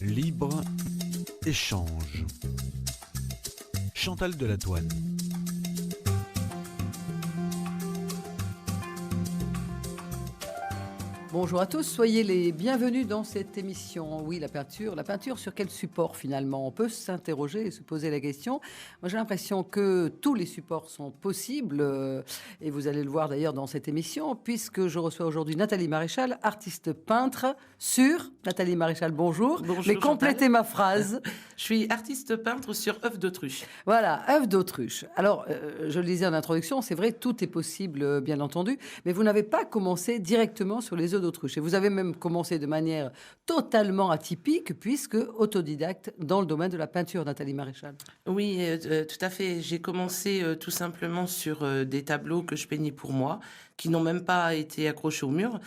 Libre échange. Chantal Delatouane. Bonjour à tous, soyez les bienvenus dans cette émission. Oui, la peinture sur quel support finalement? On peut s'interroger et se poser la question. Moi j'ai l'impression que tous les supports sont possibles et vous allez le voir d'ailleurs dans cette émission puisque je reçois aujourd'hui Nathalie Maréchal, artiste peintre sur... Nathalie Maréchal, bonjour. Bonjour, Mais complétez Chantal. ma phrase. Je suis artiste peintre sur œufs d'autruche. Voilà, œuf d'autruche. Alors, je le disais en introduction, c'est vrai, tout est possible, bien entendu, mais vous n'avez pas commencé directement sur les œufs d'autruche. Et vous avez même commencé de manière totalement atypique, puisque autodidacte dans le domaine de la peinture, Nathalie Maréchal. Oui, tout à fait. J'ai commencé tout simplement sur des tableaux que je peignais pour moi, qui n'ont même pas été accrochés au mur.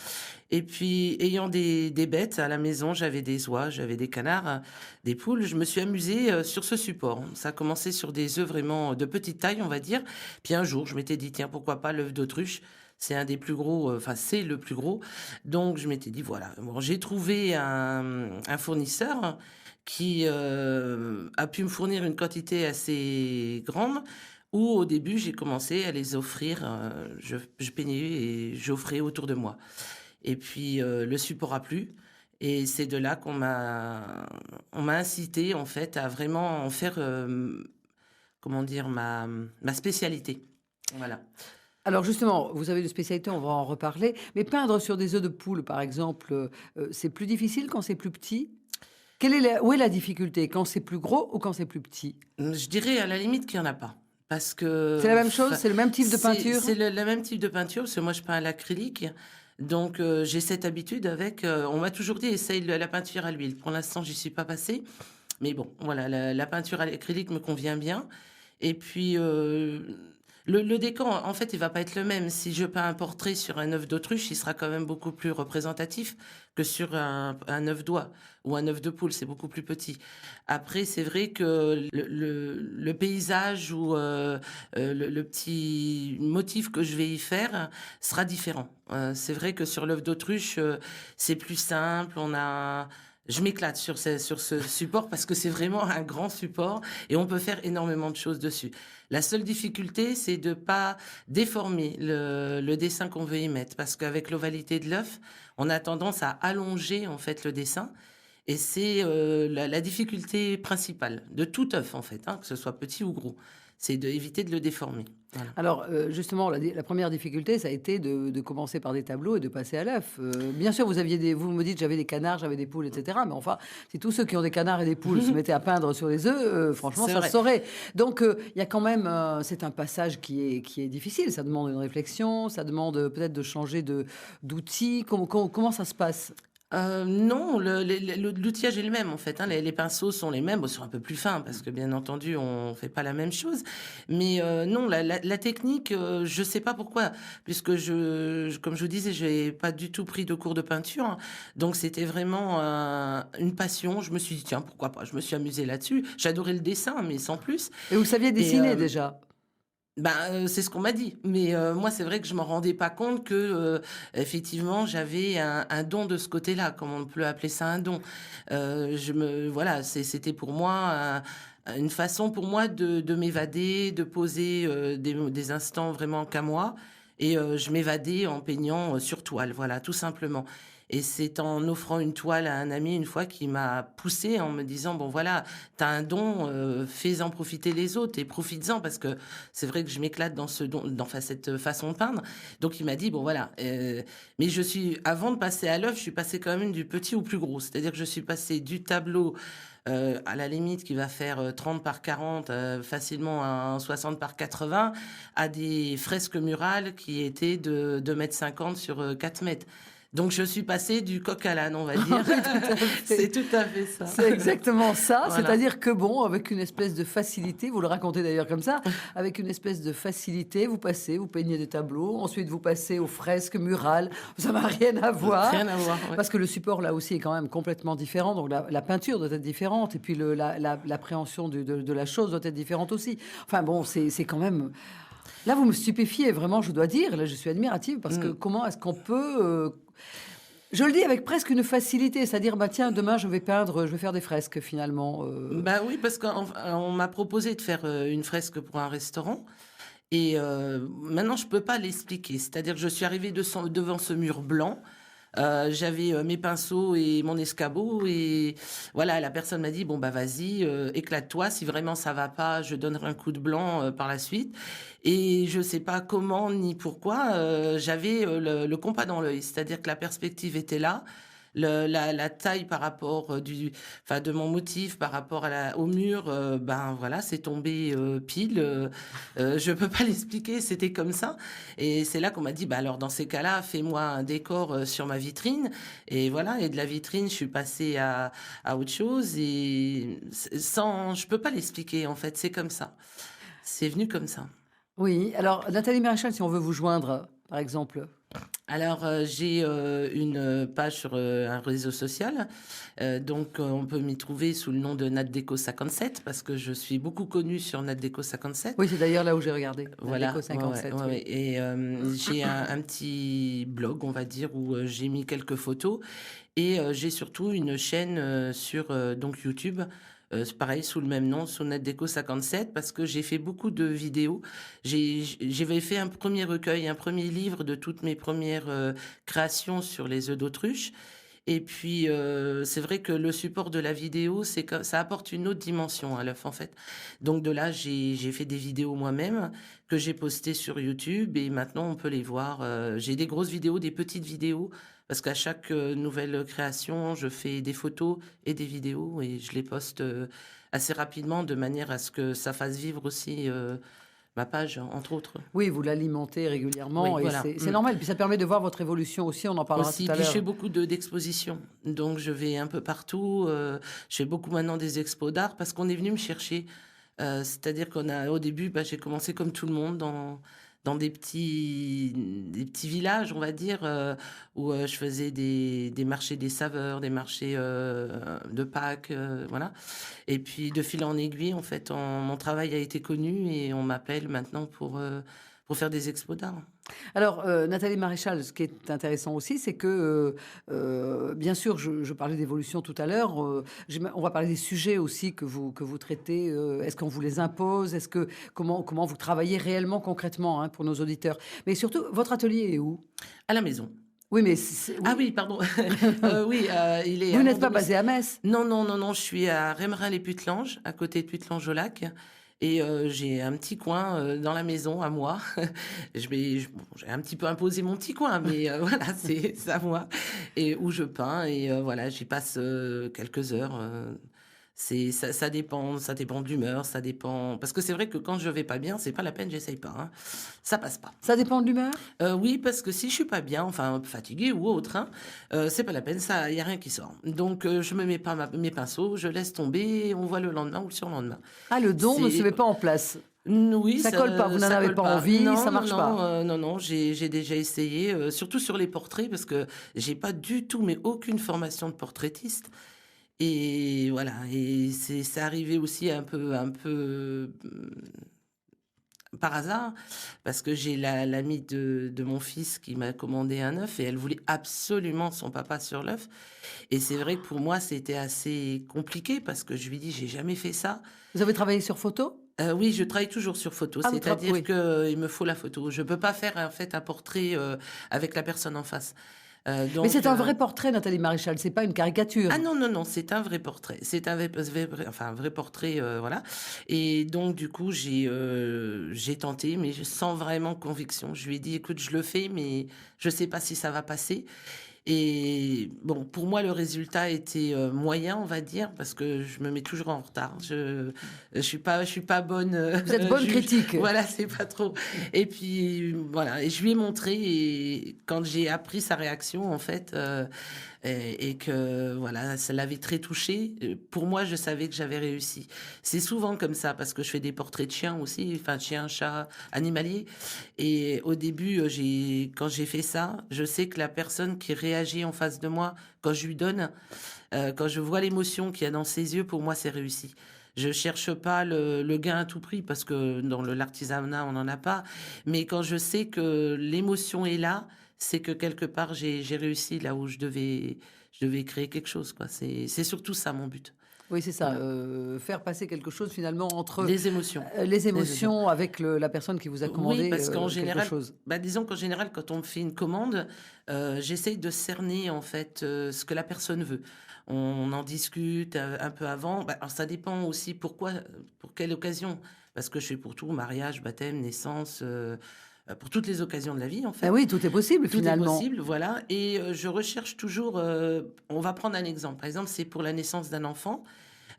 Et puis, ayant des bêtes à la maison, j'avais des oies, j'avais des canards, des poules, je me suis amusée sur ce support. Ça a commencé sur des œufs vraiment de petite taille, on va dire. Puis un jour, je m'étais dit, tiens, pourquoi pas l'œuf d'autruche? C'est un des plus gros, c'est le plus gros. Donc, je m'étais dit, voilà. Bon, j'ai trouvé un fournisseur qui a pu me fournir une quantité assez grande, où au début, j'ai commencé à les offrir. Je peignais et j'offrais autour de moi. Et puis, le support a plu. Et c'est de là qu'on m'a incité, en fait, à vraiment en faire, comment dire, ma spécialité. Voilà. Alors justement, vous avez une spécialité, on va en reparler, mais peindre sur des œufs de poule, par exemple, c'est plus difficile quand c'est plus petit? Où est la difficulté? Quand c'est plus gros ou quand c'est plus petit? Je dirais à la limite qu'il n'y en a pas. Parce que... C'est la même chose? C'est le même type de peinture? C'est le même type de peinture, parce que moi je peins à l'acrylique. Donc j'ai cette habitude avec... on m'a toujours dit, essaye la peinture à l'huile. Pour l'instant, j'y suis pas passée. Mais bon, voilà, la peinture à l'acrylique me convient bien. Et puis... le décor, en fait, il va pas être le même. Si je peins un portrait sur un œuf d'autruche, il sera quand même beaucoup plus représentatif que sur un œuf d'oie ou un œuf de poule. C'est beaucoup plus petit. Après, c'est vrai que le paysage ou le petit motif que je vais y faire sera différent. C'est vrai que sur l'œuf d'autruche, c'est plus simple. Je m'éclate sur ce support parce que c'est vraiment un grand support et on peut faire énormément de choses dessus. La seule difficulté, c'est de pas déformer le dessin qu'on veut y mettre, parce qu'avec l'ovalité de l'œuf, on a tendance à allonger en fait le dessin. Et c'est la difficulté principale de tout œuf en fait, que ce soit petit ou gros, c'est d'éviter de le déformer. Voilà. Alors, justement, la première difficulté, ça a été de commencer par des tableaux et de passer à l'œuf. Bien sûr, vous me dites, j'avais des canards, j'avais des poules, etc. Mais enfin, si tous ceux qui ont des canards et des poules se mettaient à peindre sur les œufs, franchement, ça se saurait. Donc, il y a quand même, c'est un passage qui est difficile. Ça demande une réflexion, ça demande peut-être de changer d'outils. Comment ça se passe? Non, l'outillage est le même en fait. Les pinceaux sont les mêmes, ils sont un peu plus fins parce que bien entendu on fait pas la même chose. Mais non, la technique, je sais pas pourquoi, puisque comme je vous disais, j'ai pas du tout pris de cours de peinture, donc c'était vraiment une passion. Je me suis dit tiens pourquoi pas. Je me suis amusée là-dessus. J'adorais le dessin, mais sans plus. Et vous saviez dessiner déjà? C'est ce qu'on m'a dit, mais moi c'est vrai que je m'en rendais pas compte que effectivement j'avais un don de ce côté-là, comme on peut appeler ça un don. Voilà, c'était pour moi une façon pour moi de m'évader, de poser des instants vraiment qu'à moi, et je m'évadais en peignant sur toile, voilà, tout simplement. Et c'est en offrant une toile à un ami une fois qui m'a poussé en me disant bon voilà, t'as un don, fais-en profiter les autres et profites-en, parce que c'est vrai que je m'éclate dans ce don, dans cette façon de peindre. Donc il m'a dit bon voilà, mais avant de passer à l'œuf, je suis passée quand même du petit au plus gros, c'est-à-dire que je suis passée du tableau à la limite qui va faire 30 par 40, facilement un 60 par 80, à des fresques murales qui étaient de 2,50 m sur 4 mètres. Donc je suis passée du coq à l'âne, on va dire. C'est tout à fait ça. C'est exactement ça. Voilà. C'est-à-dire que bon, avec une espèce de facilité, vous le racontez d'ailleurs comme ça, avec une espèce de facilité, vous peignez des tableaux, ensuite vous passez aux fresques murales. Ça n'a rien à voir. Rien à voir. Ouais. Parce que le support là aussi est quand même complètement différent. Donc la peinture doit être différente et puis l'appréhension de la chose doit être différente aussi. Enfin bon, c'est quand même. Là, vous me stupéfiez vraiment, je dois dire. Là, je suis admirative parce que comment est-ce qu'on peut Je le dis avec presque une facilité, c'est-à-dire, bah, tiens, demain, je vais peindre, je vais faire des fresques, finalement. Bah oui, parce qu'on m'a proposé de faire une fresque pour un restaurant. Et maintenant, je peux pas l'expliquer. C'est-à-dire que je suis arrivée devant ce mur blanc. J'avais mes pinceaux et mon escabeau et voilà, la personne m'a dit bon bah vas-y, éclate-toi. Si vraiment ça va pas, je donnerai un coup de blanc par la suite. Et je sais pas comment ni pourquoi, j'avais le compas dans l'œil, c'est-à-dire que la perspective était là. La taille par rapport enfin de mon motif par rapport au mur, ben voilà, c'est tombé pile. Je peux pas l'expliquer, c'était comme ça. Et c'est là qu'on m'a dit, bah alors dans ces cas-là, fais-moi un décor sur ma vitrine. Et voilà, et de la vitrine, je suis passée à autre chose. Et je peux pas l'expliquer en fait, c'est comme ça. C'est venu comme ça. Oui, alors, Nathalie Maréchal, si on veut vous joindre, par exemple. Alors, j'ai une page sur un réseau social. Donc, on peut m'y trouver sous le nom de NatDeco57 parce que je suis beaucoup connue sur NatDeco57. Oui, c'est d'ailleurs là où j'ai regardé, Voilà, Déco 57, ouais, oui. ouais. Et j'ai un petit blog, on va dire, où j'ai mis quelques photos. Et j'ai surtout une chaîne sur donc YouTube. C'est pareil, sous le même nom, sous NatDeco57, parce que j'ai fait beaucoup de vidéos. J'avais fait un premier recueil, un premier livre de toutes mes premières créations sur les œufs d'autruche. Et puis, c'est vrai que le support de la vidéo, c'est que ça apporte une autre dimension à l'œuf, en fait. Donc de là, j'ai fait des vidéos moi-même que j'ai postées sur YouTube et maintenant on peut les voir. J'ai des grosses vidéos, des petites vidéos, parce qu'à chaque nouvelle création, je fais des photos et des vidéos et je les poste assez rapidement de manière à ce que ça fasse vivre aussi ma page, entre autres. Oui, vous l'alimentez régulièrement Oui, et voilà. c'est normal. Puis ça permet de voir votre évolution aussi, on en parlera Aussi, tout à puis je l'heure. fais beaucoup d'expositions. Donc, je vais un peu partout. Je fais beaucoup maintenant des expos d'art parce qu'on est venu me chercher. C'est-à-dire au début, bah, j'ai commencé comme tout le monde dans des petits villages, on va dire, où je faisais des marchés des saveurs, des marchés de Pâques, voilà. Et puis, de fil en aiguille, en fait, mon travail a été connu et on m'appelle maintenant pour faire des expos d'art. Alors, Nathalie Maréchal, ce qui est intéressant aussi, c'est que, bien sûr, je parlais d'évolution tout à l'heure. On va parler des sujets aussi que vous traitez. Est-ce qu'on vous les impose? Comment vous travaillez réellement, concrètement, hein, pour nos auditeurs? Mais surtout, votre atelier est où? À la maison. Oui, mais Ah oui. oui, pardon. Oui, il est Vous à mon n'êtes pas domicile. basé à Metz? Non, non, non, non, je suis à Rémerin-les-Putelanges, à côté de Putelanges-au-Lac. Et j'ai un petit coin dans la maison à moi. Bon, j'ai un petit peu imposé mon petit coin, mais voilà, c'est à moi. Et où je peins, et voilà, j'y passe quelques heures. Ça dépend de l'humeur, ça dépend. Parce que c'est vrai que quand je vais pas bien, c'est pas la peine, j'essaye pas, hein. Ça passe pas. Ça dépend de l'humeur? Oui, parce que si je suis pas bien, enfin fatiguée ou autre, hein, c'est pas la peine, ça, y a rien qui sort. Donc je me mets pas mes pinceaux, je laisse tomber, on voit le lendemain ou le surlendemain. Ah, le don ne se C'est met pas en place. Oui, Ça colle pas, vous n'en ça avez colle pas pas. envie, Non, ça non, marche non, pas. non, non, j'ai déjà essayé, surtout sur les portraits, parce que j'ai pas du tout, mais aucune formation de portraitiste. Et voilà, et c'est arrivé aussi un peu par hasard, parce que j'ai l'amie de mon fils qui m'a commandé un œuf et elle voulait absolument son papa sur l'œuf. Et c'est vrai que pour moi, c'était assez compliqué parce que je lui dis, j'ai jamais fait ça. Vous avez travaillé sur photo? Oui, je travaille toujours sur photo, Ah, c'est-à-dire oui. que il me faut la photo. Je peux pas faire en fait un portrait avec la personne en face. Mais c'est un Donc, vrai portrait, Nathalie Maréchal, c'est pas une caricature. ah non, non, non, c'est un vrai portrait. C'est enfin, un vrai portrait, voilà. Et donc, du coup, j'ai tenté, mais sans vraiment conviction. Je lui ai dit, écoute, je le fais, mais je sais pas si ça va passer. Et bon, pour moi, le résultat était moyen, on va dire, parce que je me mets toujours en retard. Je suis pas bonne Vous êtes bonne juge. critique. Voilà, c'est pas trop. Et puis voilà, et je lui ai montré et quand j'ai appris sa réaction, en fait, et que voilà, ça l'avait très touchée. Pour moi, je savais que j'avais réussi. C'est souvent comme ça parce que je fais des portraits de chiens aussi, enfin chiens, chats, animaliers. Et au début, quand j'ai fait ça, je sais que la personne qui réagit en face de moi, quand je lui donne, quand je vois l'émotion qu'il y a dans ses yeux, pour moi, c'est réussi. Je cherche pas le gain à tout prix parce que dans l'artisanat, on n'en a pas. Mais quand je sais que l'émotion est là, c'est que quelque part j'ai réussi là où je devais créer quelque chose, quoi. C'est surtout ça mon but. Oui, c'est ça, Voilà. faire passer quelque chose finalement entre, Les émotions, les les émotions. émotions avec la personne qui vous a Oui, commandé, parce qu'en quelque général, chose. bah, disons qu'en général, quand on me fait une commande, j'essaye de cerner, en fait, ce que la personne veut. On en discute, un peu avant. Bah, alors ça dépend aussi pourquoi, pour quelle occasion. Parce que je fais pour tout, mariage, baptême, naissance, pour toutes les occasions de la vie, en Ah fait. oui, tout est possible Tout est finalement. possible, voilà. Et je recherche toujours, on va prendre un exemple. Par exemple, c'est pour la naissance d'un enfant.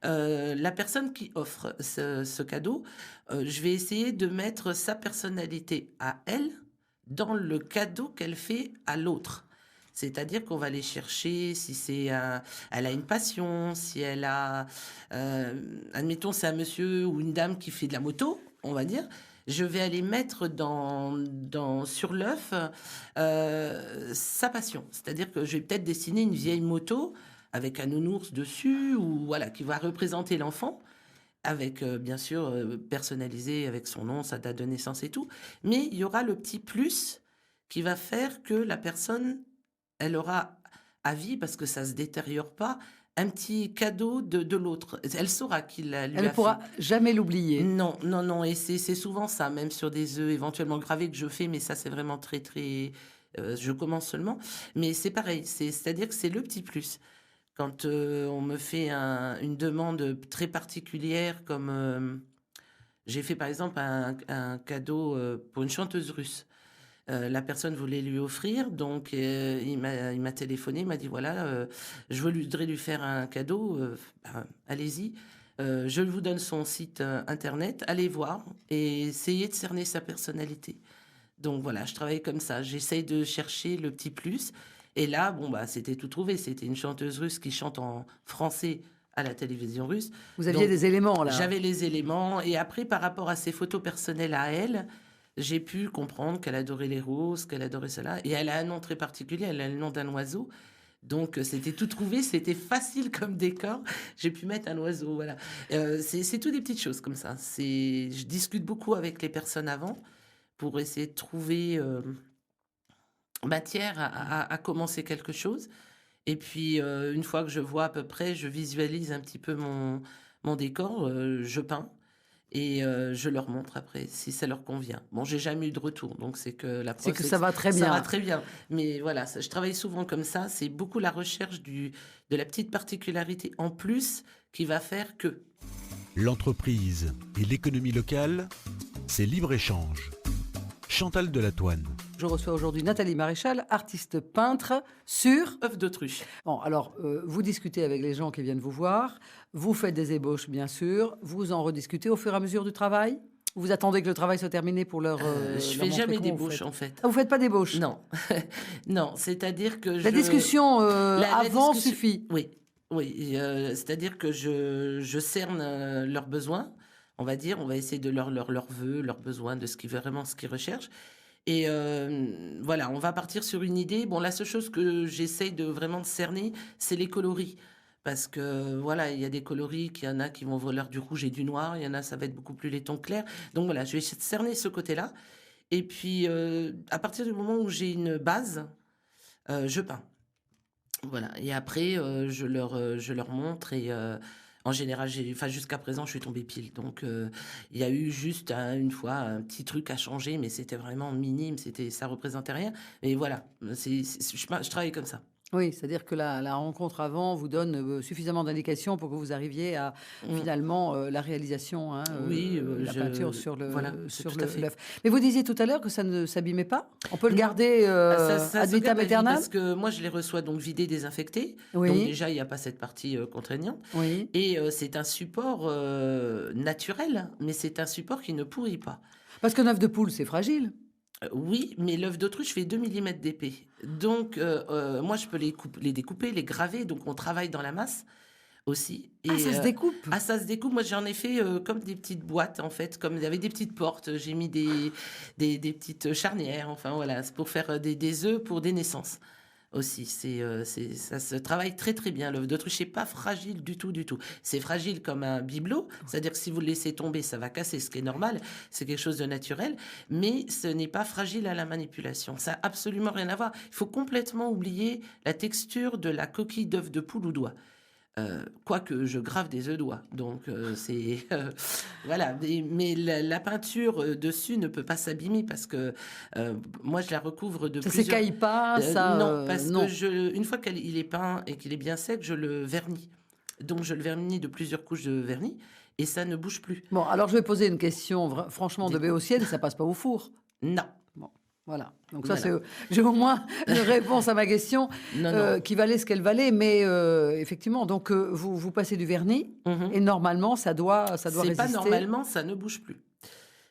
La personne qui offre ce cadeau, je vais essayer de mettre sa personnalité à elle dans le cadeau qu'elle fait à l'autre. C'est-à-dire qu'on va aller chercher si elle a une passion, si elle a, admettons, c'est un monsieur ou une dame qui fait de la moto, on va dire. Je vais aller mettre sur l'œuf sa passion. C'est-à-dire que je vais peut-être dessiner une vieille moto avec un nounours dessus, ou voilà, qui va représenter l'enfant, avec bien sûr personnalisé avec son nom, sa date de naissance et tout. Mais il y aura le petit plus qui va faire que la personne, elle aura à vie, parce que ça se détériore pas, un petit cadeau de l'autre. Elle saura qui Elle lui ne a fait. pourra jamais l'oublier. Non, non, non, et c'est souvent ça, même sur des œufs éventuellement gravés que je fais, mais ça c'est vraiment très très. Je commence seulement, mais c'est pareil, c'est-à-dire que c'est le petit plus. Quand on me fait une demande très particulière, comme j'ai fait par exemple un cadeau pour une chanteuse russe. La personne voulait lui offrir, donc il m'a téléphoné, il m'a dit voilà, je voudrais lui faire un cadeau, allez-y. Je vous donne son site internet, allez voir et essayez de cerner sa personnalité. Donc voilà, je travaille comme ça. J'essaye de chercher le petit plus. Et là, bon, bah, c'était tout trouvé. C'était une chanteuse russe qui chante en français à la télévision russe. Vous aviez Donc, des éléments là. j'avais les éléments. Et après, par rapport à ses photos personnelles à elle, j'ai pu comprendre qu'elle adorait les roses, qu'elle adorait cela. Et elle a un nom très particulier. Elle a le nom d'un oiseau. Donc, c'était tout trouvé. C'était facile comme décor. J'ai pu mettre un oiseau. Voilà. C'est tout des petites choses comme ça. Je discute beaucoup avec les personnes avant pour essayer de trouver matière à commencer quelque chose. Et puis, une fois que je vois à peu près, je visualise un petit peu mon décor, je peins et je leur montre après si ça leur convient. Bon, j'ai jamais eu de retour, donc c'est que la C'est preuve, que c'est ça que va très ça va bien. très bien. Mais voilà, je travaille souvent comme ça. C'est beaucoup la recherche de la petite particularité en plus qui va faire que. L'entreprise et l'économie locale, c'est libre-échange. Chantal Delatoine. Je reçois aujourd'hui Nathalie Maréchal, artiste peintre sur... œuf d'autruche. Bon, alors, vous discutez avec les gens qui viennent vous voir, vous faites des ébauches, bien sûr, vous en rediscutez au fur et à mesure du travail. Vous attendez que le travail soit terminé pour leur, Je leur fais montrer jamais comment vous d'ébauche faites. en fait. Ah, vous faites pas d'ébauche? Non, non, c'est-à-dire que La discussion la avant discussion suffit. oui, oui, c'est-à-dire que je cerne, leurs besoins, on va dire. On va essayer de leurs vœux, leurs besoins, de ce qu'ils recherchent et voilà, on va partir sur une idée. Bon, la seule chose que j'essaye de vraiment de cerner, c'est les coloris. Parce que voilà, il y a des coloris, il y en a qui vont vouloir du rouge et du noir, il y en a, ça va être beaucoup plus les tons clairs. Donc voilà, je vais essayer de cerner ce côté-là. Et puis, à partir du moment où j'ai une base, je peins. Voilà. Et après, je leur montre et en général, enfin, jusqu'à présent, je suis tombée pile. Donc, il y a eu juste une fois un petit truc à changer, mais c'était vraiment minime. Ça représentait rien. Mais voilà, je travaille comme ça. Oui, c'est-à-dire que la rencontre avant vous donne suffisamment d'indications pour que vous arriviez à Mm. finalement la réalisation, hein, Oui, la peinture sur voilà, c'est sur tout à fait. l'œuf. Mais vous disiez tout à l'heure que ça ne s'abîmait pas. On peut le Non. garder Ça ad se vitam garde à vie aeternam. parce que moi, je les reçois donc vidés, désinfectés. Donc Oui, déjà, il n'y a pas cette partie contraignante. oui. Et c'est un support naturel, mais c'est un support qui ne pourrit pas. Parce qu'un œuf de poule, c'est fragile. Oui, mais l'œuf d'autruche fait 2 millimètres d'épais. Donc, moi, je peux les découper, les graver. Donc, on travaille dans la masse aussi. Ah, Et, ça se découpe. ça se découpe. Moi, j'en ai fait comme des petites boîtes, en fait, comme il y avait des petites portes. J'ai mis des petites charnières. Enfin, voilà, c'est pour faire des œufs pour des naissances. aussi. Ça se travaille très très bien. L'œuf d'autruche n'est pas fragile du tout, du tout. C'est fragile comme un bibelot, c'est-à-dire que si vous le laissez tomber, ça va casser, ce qui est normal. C'est quelque chose de naturel, mais ce n'est pas fragile à la manipulation. Ça n'a absolument rien à voir. Il faut complètement oublier la texture de la coquille d'œuf de poule ou d'oie. Quoique je grave des œufs d'oie, donc c'est voilà. Mais la peinture dessus ne peut pas s'abîmer parce que moi je la recouvre de Ça plusieurs. s'écaille pas, ça Non, parce non. que une fois qu'il est peint et qu'il est bien sec, je le vernis. Donc je le vernis de plusieurs couches de vernis et ça ne bouge plus. Bon, alors je vais poser une question franchement de Dites-moi. béotienne, ça passe pas au four. Non, Bon, voilà. Donc ça, Voilà. j'ai au moins une réponse à ma question non. qui valait ce qu'elle valait. Mais effectivement, donc vous passez du vernis Mhm. et normalement, ça doit C'est résister. pas normalement, ça ne bouge plus.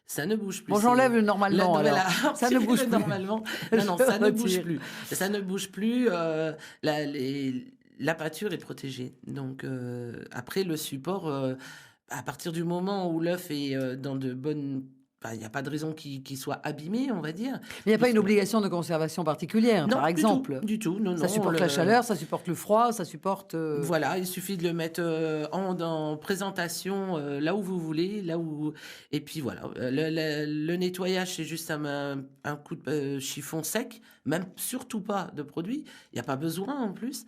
Ça ne bouge plus. Bon, j'enlève le normalement, alors. Ça ne bouge plus. Normalement. Non, Je ça ne bouge retire. plus. Ça ne bouge plus. La peinture est protégée. Donc, après, le support, à partir du moment où l'œuf est dans de bonnes. Il n'y a pas de raison qu'il soit abîmé, on va dire. Mais il n'y a pas une obligation de conservation particulière, Non, par exemple. Du tout. Non, Ça non, supporte la chaleur, ça supporte le froid, ça supporte. Voilà, il suffit de le mettre en présentation là où vous voulez, et puis voilà. Le nettoyage, c'est juste un coup de chiffon sec, même surtout pas de produit. Il n'y a pas besoin en plus.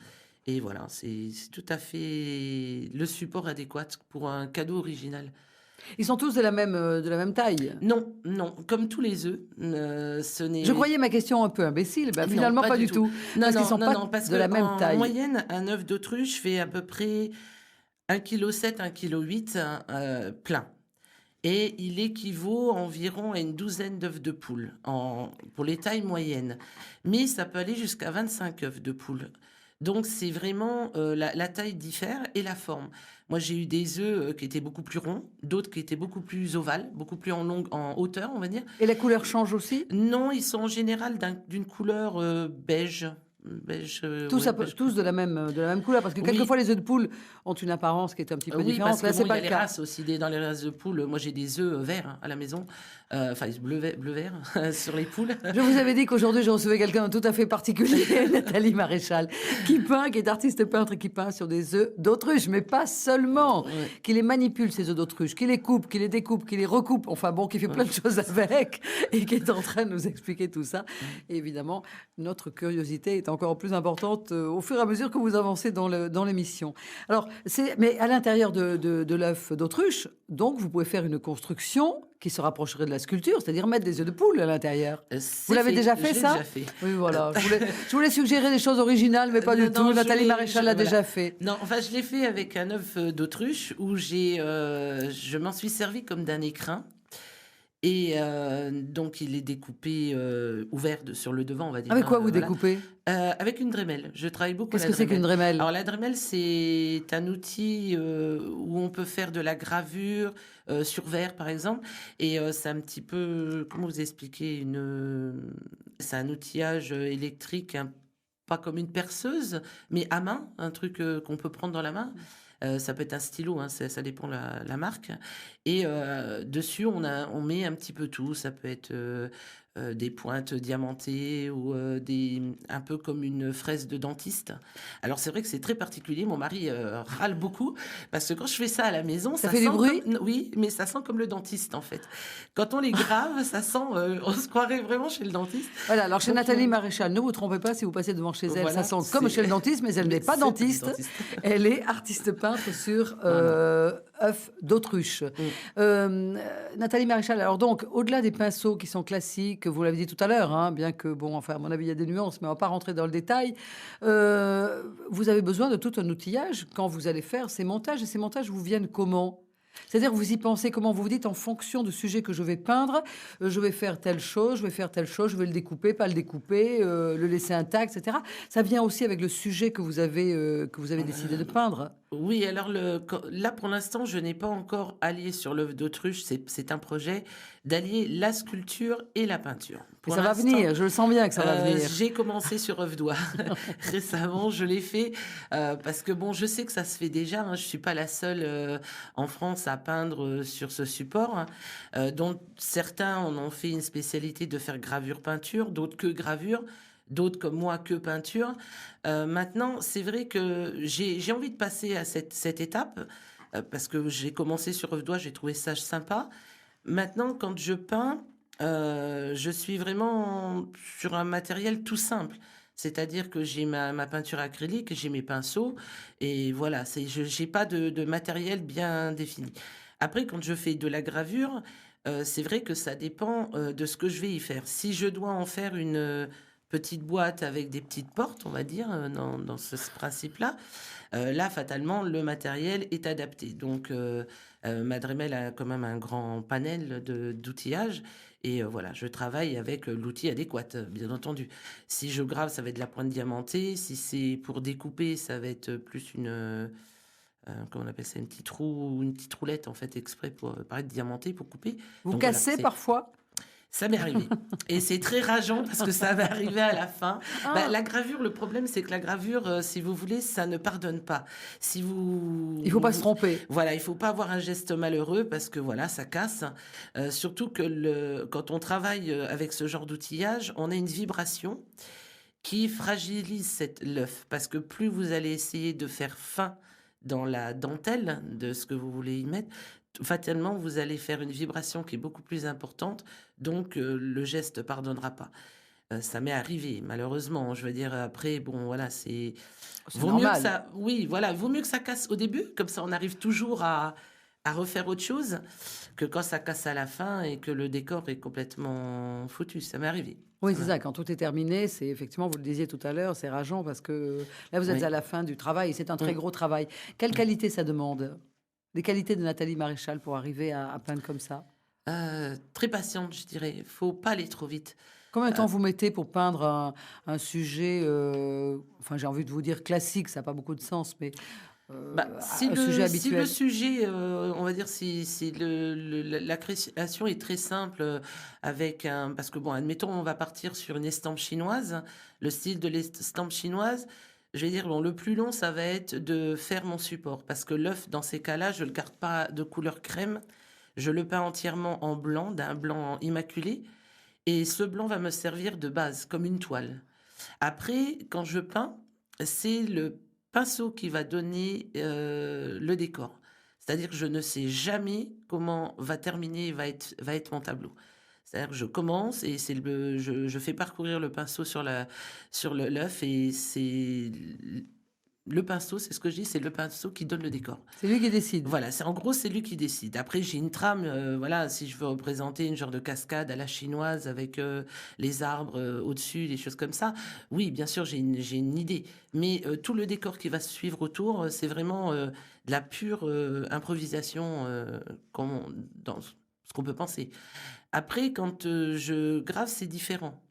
Et voilà, c'est tout à fait le support adéquat pour un cadeau original. Ils sont tous de la même taille. Non, comme tous les œufs, ce n'est. Je croyais ma question un peu imbécile. Ben, Non, finalement, pas du tout. Non, Parce qu'ils sont pas parce de que la même taille. En moyenne, un œuf d'autruche fait à peu près 1,7 kg, 1,8 kg plein. Et il équivaut environ à une douzaine d'œufs de poule pour les tailles moyennes. Mais ça peut aller jusqu'à 25 œufs de poule. Donc c'est vraiment la taille diffère et la forme. Moi j'ai eu des œufs qui étaient beaucoup plus ronds, d'autres qui étaient beaucoup plus ovales, beaucoup plus en hauteur, on va dire. Et la couleur change aussi. Non, ils sont en général d'une couleur beige. Tous de la même couleur. Parce que Oui. quelquefois, les œufs de poule ont une apparence qui est un petit peu Oui, différente. parce que Là, c'est bon, pas il y le a les cas. races aussi. Dans les races de poules, moi j'ai des œufs verts à la maison, enfin bleu-vert sur les poules. Je vous avais dit qu'aujourd'hui, je recevais quelqu'un de tout à fait particulier, Nathalie Maréchal, qui est artiste peintre et qui peint sur des œufs d'autruche, mais pas seulement. Ouais. Qui les manipule, ces œufs d'autruche, qui les coupe, qui les découpe, qui les recoupe. Enfin bon, qui fait plein de choses avec et qui est en train de nous expliquer tout ça. Et évidemment, notre curiosité est encore plus importante au fur et à mesure que vous avancez dans l'émission. Alors, mais à l'intérieur de l'œuf d'autruche, donc, vous pouvez faire une construction qui se rapprocherait de la sculpture, c'est-à-dire mettre des œufs de poule à l'intérieur. Vous l'avez déjà fait, Je l'ai ça? déjà fait. Oui, voilà. Je voulais suggérer des choses originales, mais pas du tout. Nathalie Maréchal l'a déjà fait. Non, enfin, je l'ai fait avec un œuf d'autruche où je m'en suis servi comme d'un écrin. Et donc, il est découpé ouvert sur le devant, on va dire. Avec quoi vous voilà. découpez? Avec une Dremel. Je travaille beaucoup Qu'est-ce à la que c'est qu'une Dremel? Alors, la Dremel, c'est un outil où on peut faire de la gravure sur verre, par exemple. Et c'est un petit peu, comment vous expliquer, c'est un outillage électrique, pas comme une perceuse, mais à main, un truc qu'on peut prendre dans la main. Ça peut être un stylo, hein, ça dépend la marque. Et dessus, on met un petit peu tout. Ça peut être des pointes diamantées ou un peu comme une fraise de dentiste. Alors c'est vrai que c'est très particulier. Mon mari râle beaucoup parce que quand je fais ça à la maison, Ça fait du bruit? Oui, mais ça sent comme le dentiste en fait. Quand on les grave, ça sent. On se croirait vraiment chez le dentiste. Voilà, alors chez Donc, Nathalie Maréchal, ne vous trompez pas si vous passez devant chez elle, Voilà, ça sent comme chez le dentiste, mais elle n'est pas c'est dentiste. dentiste. Elle est artiste peintre sur œuf d'autruche. Nathalie Maréchal, alors donc, au-delà des pinceaux qui sont classiques, vous l'avez dit tout à l'heure, hein, bien que, bon, enfin, à mon avis, il y a des nuances, mais on ne va pas rentrer dans le détail, vous avez besoin de tout un outillage quand vous allez faire ces montages. Et ces montages vous viennent comment ? C'est-à-dire, vous y pensez comment? Vous vous dites, en fonction du sujet que je vais peindre, je vais faire telle chose, je vais faire telle chose, je vais le découper, pas le découper, le laisser intact, etc. Ça vient aussi avec le sujet que vous avez décidé de peindre. Oui, alors là, pour l'instant, je n'ai pas encore allié sur l'œuf d'autruche. C'est un projet d'allier la sculpture et la peinture. Mais ça va venir, je le sens bien que ça va venir. J'ai commencé sur œuf d'oie récemment, je l'ai fait parce que bon, je sais que ça se fait déjà. Hein, je suis pas la seule en France à peindre sur ce support, dont certains en ont fait une spécialité de faire gravure-peinture, d'autres que gravure. d'autres comme moi que peinture. Maintenant, c'est vrai que j'ai envie de passer à cette étape parce que j'ai commencé sur Œuvre-d'Oie, j'ai trouvé ça sympa. Maintenant, quand je peins, je suis vraiment sur un matériel tout simple. C'est-à-dire que j'ai ma peinture acrylique, j'ai mes pinceaux, et voilà, je n'ai pas de matériel bien défini. Après, quand je fais de la gravure, c'est vrai que ça dépend de ce que je vais y faire. Si je dois en faire une petite boîte avec des petites portes, on va dire, dans ce principe-là, là, fatalement, le matériel est adapté. Donc, Madremel a quand même un grand panel d'outillage. Et voilà, je travaille avec l'outil adéquat, bien entendu. Si je grave, ça va être de la pointe diamantée. Si c'est pour découper, ça va être plus comment on appelle ça, une petite roulette, en fait, exprès pour paraître diamantée, pour couper. Vous Donc, cassez parfois? Ça m'est arrivé. Et c'est très rageant parce que ça va arriver à la fin. La gravure, le problème, c'est que la gravure, si vous voulez, ça ne pardonne pas. Il ne faut pas se tromper. Voilà, il ne faut pas avoir un geste malheureux parce que voilà, ça casse. Surtout que quand on travaille avec ce genre d'outillage, on a une vibration qui fragilise l'œuf. Parce que plus vous allez essayer de faire fin dans la dentelle de ce que vous voulez y mettre, fatalement, vous allez faire une vibration qui est beaucoup plus importante, donc le geste pardonnera pas. Ça m'est arrivé, malheureusement. Je veux dire, après, bon, voilà, vaut normal. mieux que ça. Oui, voilà, vaut mieux que ça casse au début, comme ça, on arrive toujours à refaire autre chose, que quand ça casse à la fin et que le décor est complètement foutu. Ça m'est arrivé. Oui, c'est ça. Quand tout est terminé, c'est effectivement, vous le disiez tout à l'heure, c'est rageant parce que là, vous êtes à la fin du travail et c'est un très gros travail. Quelle qualité ça demande? Les qualités de Nathalie Maréchal pour arriver à peindre comme ça? Très patiente, je dirais. Il faut pas aller trop vite. Combien de temps vous mettez pour peindre un sujet, enfin j'ai envie de vous dire classique, ça n'a pas beaucoup de sens, mais si un sujet habituel. Si le sujet, on va dire, si la création est très simple, parce que bon, admettons, on va partir sur une estampe chinoise, le style de l'estampe chinoise. Je vais dire, bon, le plus long, ça va être de faire mon support. Parce que l'œuf, dans ces cas-là, je ne le garde pas de couleur crème. Je le peins entièrement en blanc, d'un blanc immaculé. Et ce blanc va me servir de base, comme une toile. Après, quand je peins, c'est le pinceau qui va donner le décor. C'est-à-dire que je ne sais jamais comment va terminer, va être mon tableau. C'est-à-dire que je commence et je fais parcourir le pinceau sur l'œuf et c'est le pinceau, c'est ce que je dis, c'est le pinceau qui donne le décor. C'est lui qui décide. Voilà, en gros, c'est lui qui décide. Après, j'ai une trame, voilà, si je veux représenter une genre de cascade à la chinoise avec les arbres au-dessus, des choses comme ça. Oui, bien sûr, j'ai une idée. Mais tout le décor qui va se suivre autour, c'est vraiment de la pure improvisation dans ce qu'on peut penser. Après, quand je grave, c'est différent.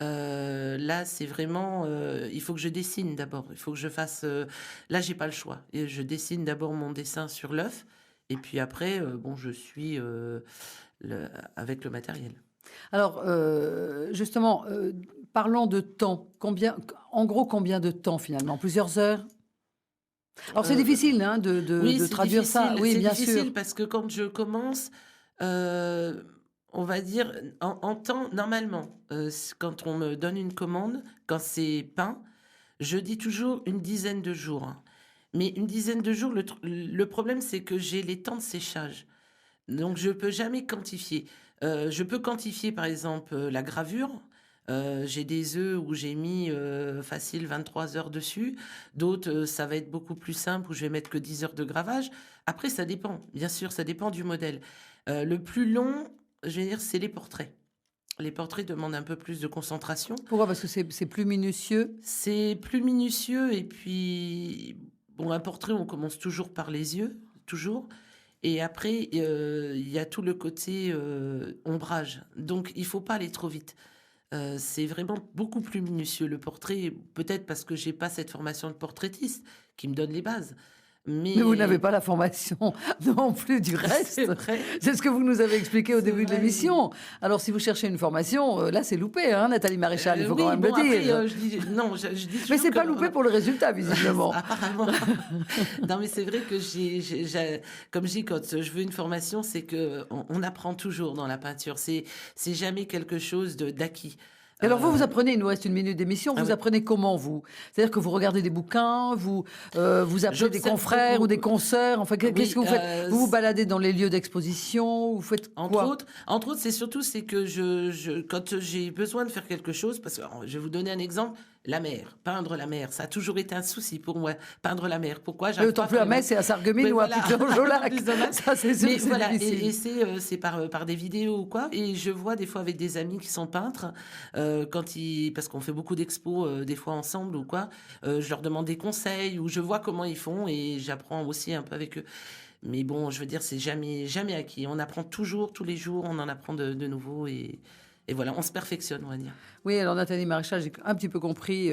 Là, c'est vraiment, il faut que je dessine d'abord. Il faut que je fasse. Là, j'ai pas le choix. Et je dessine d'abord mon dessin sur l'œuf, et puis après, bon, je suis avec le matériel. Alors, justement, parlons de temps. En gros, combien de temps finalement? Plusieurs heures? Alors, c'est difficile hein, de traduire ça. Oui, bien sûr. C'est difficile parce que quand je commence. On va dire, en temps, normalement, quand on me donne une commande, quand c'est peint, je dis toujours une dizaine de jours. Hein. Mais une dizaine de jours, le problème, c'est que j'ai les temps de séchage. Donc, je ne peux jamais quantifier. Je peux quantifier, par exemple, la gravure. J'ai des œufs où j'ai mis facile 23 heures dessus. D'autres, ça va être beaucoup plus simple où je vais mettre que 10 heures de gravage. Après, ça dépend. Bien sûr, ça dépend du modèle. Le plus long, je vais dire, c'est les portraits. Les portraits demandent un peu plus de concentration. Pourquoi? Parce que c'est plus minutieux. C'est plus minutieux et puis, bon, un portrait, on commence toujours par les yeux, toujours. Et après, il y a tout le côté ombrage. Donc, il faut pas aller trop vite. C'est vraiment beaucoup plus minutieux. Le portrait, peut-être parce que j'ai pas cette formation de portraitiste qui me donne les bases. Mais vous n'avez pas la formation non plus du reste. C'est vrai. C'est ce que vous nous avez expliqué au début de l'émission. Alors, si vous cherchez une formation, là, c'est loupé, hein, Nathalie Maréchal, il faut quand même le dire. Après, je dis mais c'est pas loupé pour le résultat, visiblement. Apparemment. Non, mais c'est vrai que comme je dis, quand je veux une formation, c'est que on apprend toujours dans la peinture. C'est jamais quelque chose d'acquis. Et alors vous apprenez, il nous reste une minute d'émission, vous apprenez comment vous? C'est-à-dire que vous regardez des bouquins, vous appelez des J'observe confrères beaucoup. ou des concerts, enfin qu'est-ce que vous faites? Vous vous baladez dans les lieux d'exposition, vous faites quoi? Entre autres, c'est que quand j'ai besoin de faire quelque chose, parce que alors, je vais vous donner un exemple, la mer, peindre la mer, ça a toujours été un souci pour moi, peindre la mer. Pourquoi? Mais autant plus à Metz, c'est à Sarreguemines Mais ou à voilà. Pic-le-Jolac. Plus de Metz. Ça, c'est sûr, Mais c'est voilà, difficile. et c'est par des vidéos ou quoi. Et je vois des fois avec des amis qui sont peintres, parce qu'on fait beaucoup d'expos des fois ensemble ou quoi, je leur demande des conseils ou je vois comment ils font et j'apprends aussi un peu avec eux. Mais bon, je veux dire, c'est jamais acquis. On apprend toujours, tous les jours, on en apprend de nouveau et voilà, on se perfectionne, on va dire. Oui, alors Nathalie Maréchal, j'ai un petit peu compris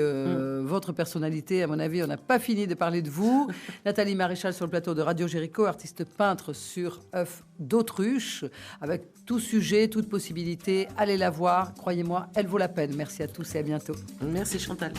votre personnalité. À mon avis, on n'a pas fini de parler de vous. Nathalie Maréchal sur le plateau de Radio Jéricho, artiste peintre sur œuf d'autruche, avec tout sujet, toute possibilité. Allez la voir, croyez-moi, elle vaut la peine. Merci à tous et à bientôt. Merci Chantal.